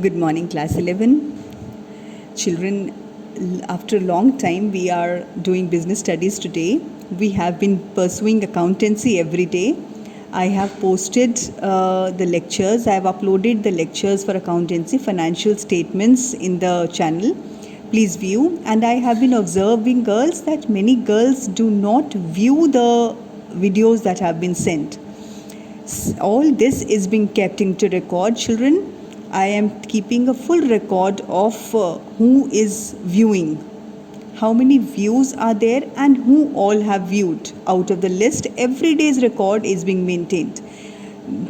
Good morning, class 11. Children, after a long time, we are doing business studies today. We have been pursuing accountancy every day. I have posted the lectures. I have uploaded the lectures for accountancy, financial statements in the channel. Please view. And I have been observing girls that many girls do not view the videos that have been sent. All this is being kept into record, children. I am keeping a full record of who is viewing, how many views are there, and who all have viewed. Out of the list, every day's record is being maintained.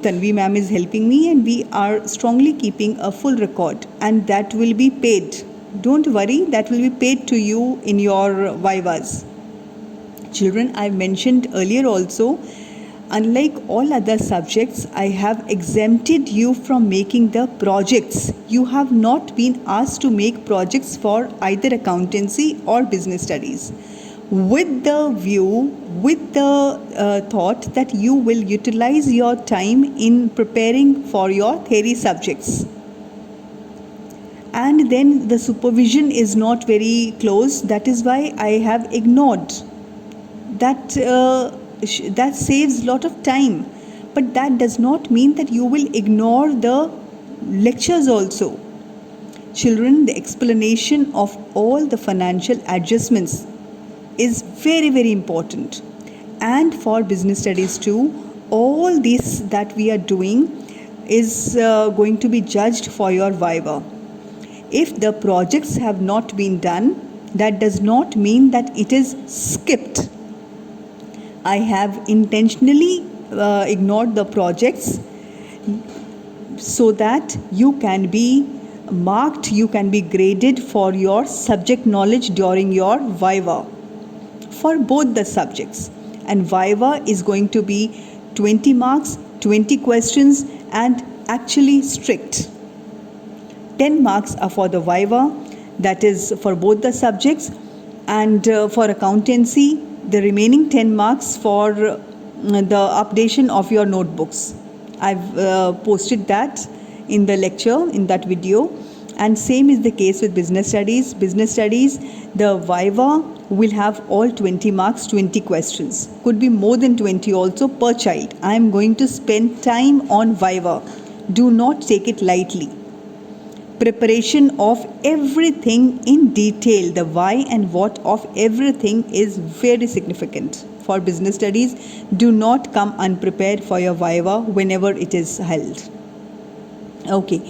Tanvi ma'am is helping me, and we are strongly keeping a full record, and that will be paid. Don't worry, that will be paid to you in your vivas. Children, I mentioned earlier also, unlike all other subjects, I have exempted you from making the projects. You have not been asked to make projects for either accountancy or business studies. With the view, with the thought that you will utilize your time in preparing for your theory subjects. And then the supervision is not very close. That is why I have ignored. That saves a lot of time, but that does not mean that you will ignore the lectures also. Children, the explanation of all the financial adjustments is very, very important. And for business studies too, all this that we are doing is going to be judged for your viva. If the projects have not been done, that does not mean that it is skipped. I have intentionally ignored the projects so that you can be marked, you can be graded for your subject knowledge during your viva for both the subjects. And viva is going to be 20 marks, 20 questions, and actually strict. 10 marks are for the viva, that is for both the subjects, and for accountancy, the remaining 10 marks for the updation of your notebooks. I've posted that in the lecture, in that video. And same is the case with business studies. Business studies, the viva will have all 20 marks, 20 questions. Could be more than 20 also per child. I am going to spend time on viva. Do not take it lightly. Preparation of everything in detail, the why and what of everything is very significant. For business studies, do not come unprepared for your viva whenever it is held. Okay,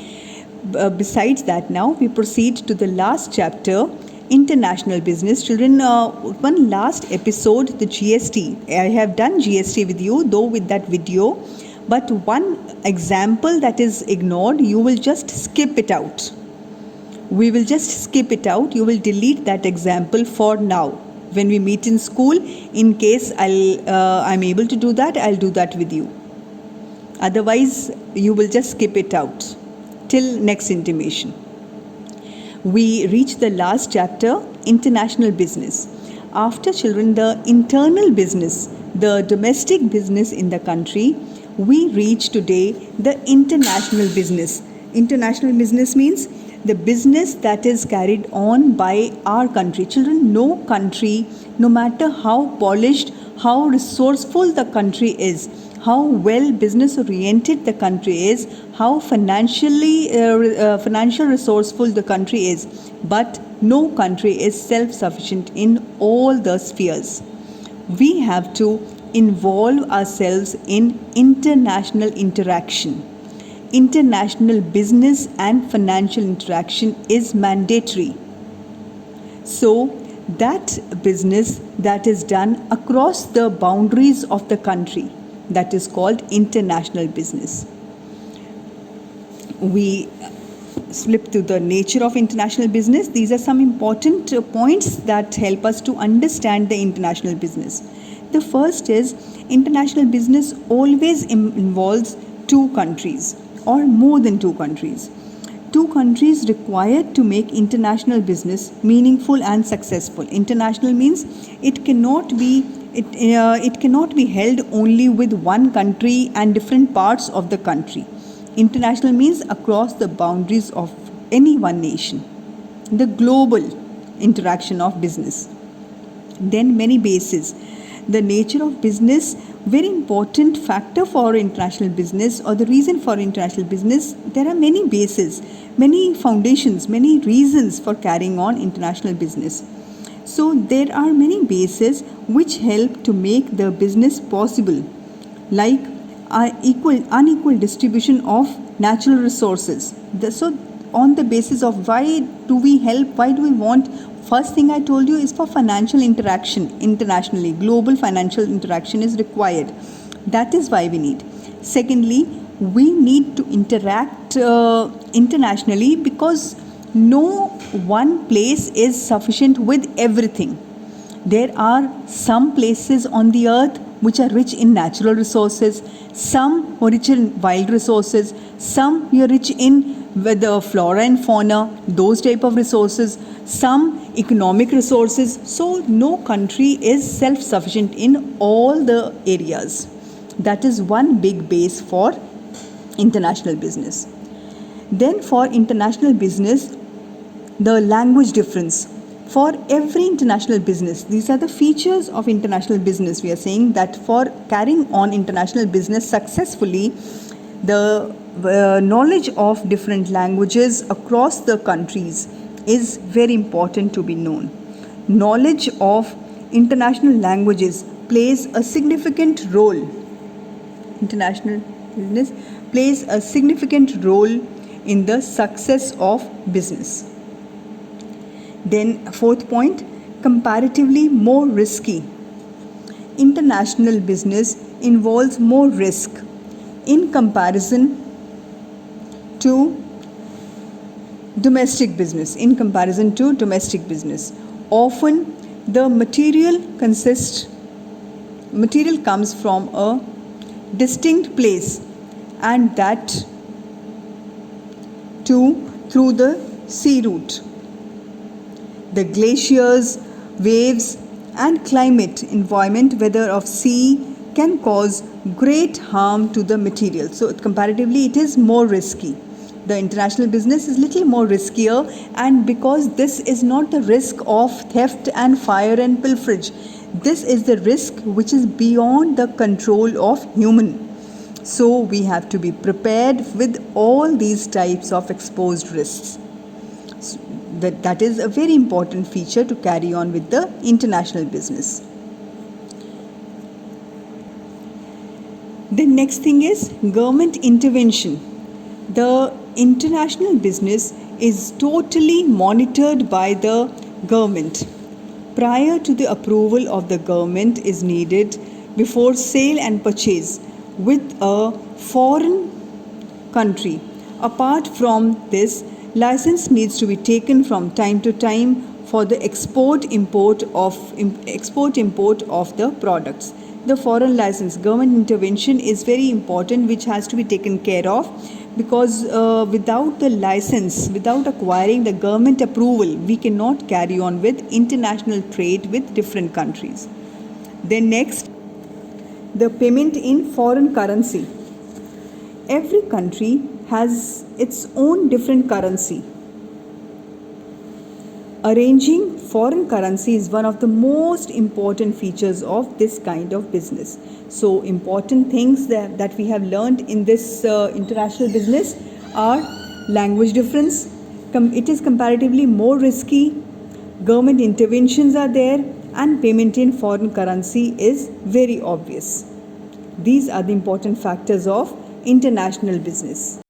besides that, now we proceed to the last chapter, international business. Children, one last episode, the GST. I have done GST with you, though with that video. But one example that is ignored, you will just skip it out. We will just skip it out. You will delete that example for now. When we meet in school, in case I'm able to do that, I'll do that with you. Otherwise, you will just skip it out till next intimation. We reach the last chapter, international business. After, children, the internal business, the domestic business in the country, we reach today the international business. International business means the business that is carried on by our country. Children, no country, no matter how polished, how resourceful the country is, how well business oriented the country is, how financial resourceful the country is, but no country is self-sufficient in all the spheres. We have to involve ourselves in international interaction. International business and financial interaction is mandatory. So that business that is done across the boundaries of the country, that is called international business. We slip to the nature of international business. These are some important points that help us to understand the international business. The first is, international business always involves two countries or more than two countries. Two countries required to make international business meaningful and successful. International means it cannot be held only with one country and different parts of the country. International means across the boundaries of any one nation. The global interaction of business. Then many bases. The nature of business, very important factor for international business, or the reason for international business. There are many bases, many foundations, many reasons for carrying on international business. So there are many bases which help to make the business possible, like unequal distribution of natural resources. So on the basis of why do we help, why do we want, first thing I told you is for financial interaction internationally. Global financial interaction is required. That is why we need. Secondly, we need to interact internationally because no one place is sufficient with everything. There are some places on the earth which are rich in natural resources, some are rich in wild resources, some are rich in the flora and fauna, those type of resources, some economic resources. So no country is self-sufficient in all the areas. That is one big base for international business. Then for international business, the language difference. For every international business, these are the features of international business. We are saying that for carrying on international business successfully, the knowledge of different languages across the countries is very important to be known. Knowledge of international languages plays a significant role. International business plays a significant role in the success of business. Then fourth point, comparatively more risky. International business involves more risk in comparison to domestic business. Often the material comes from a distinct place, and that too through the sea route. The glaciers, waves and climate environment, weather of sea, can cause great harm to the material. So comparatively it is more risky. The international business is little more riskier, and because this is not the risk of theft and fire and pilferage, this is the risk which is beyond the control of human. So we have to be prepared with all these types of exposed risks. That is a very important feature to carry on with the international business. The next thing is government intervention. The international business is totally monitored by the government. Prior to the approval of the government is needed before sale and purchase with a foreign country. Apart from this, license needs to be taken from time to time for the export import of the products. The foreign license, government intervention is very important, which has to be taken care of, because without the license, without acquiring the government approval, we cannot carry on with international trade with different countries. Then next, the payment in foreign currency. Every country has its own different currency. Arranging foreign currency is one of the most important features of this kind of business. So important things that we have learned in this international business are language difference, it is comparatively more risky, government interventions are there, and payment in foreign currency is very obvious. These are the important factors of international business.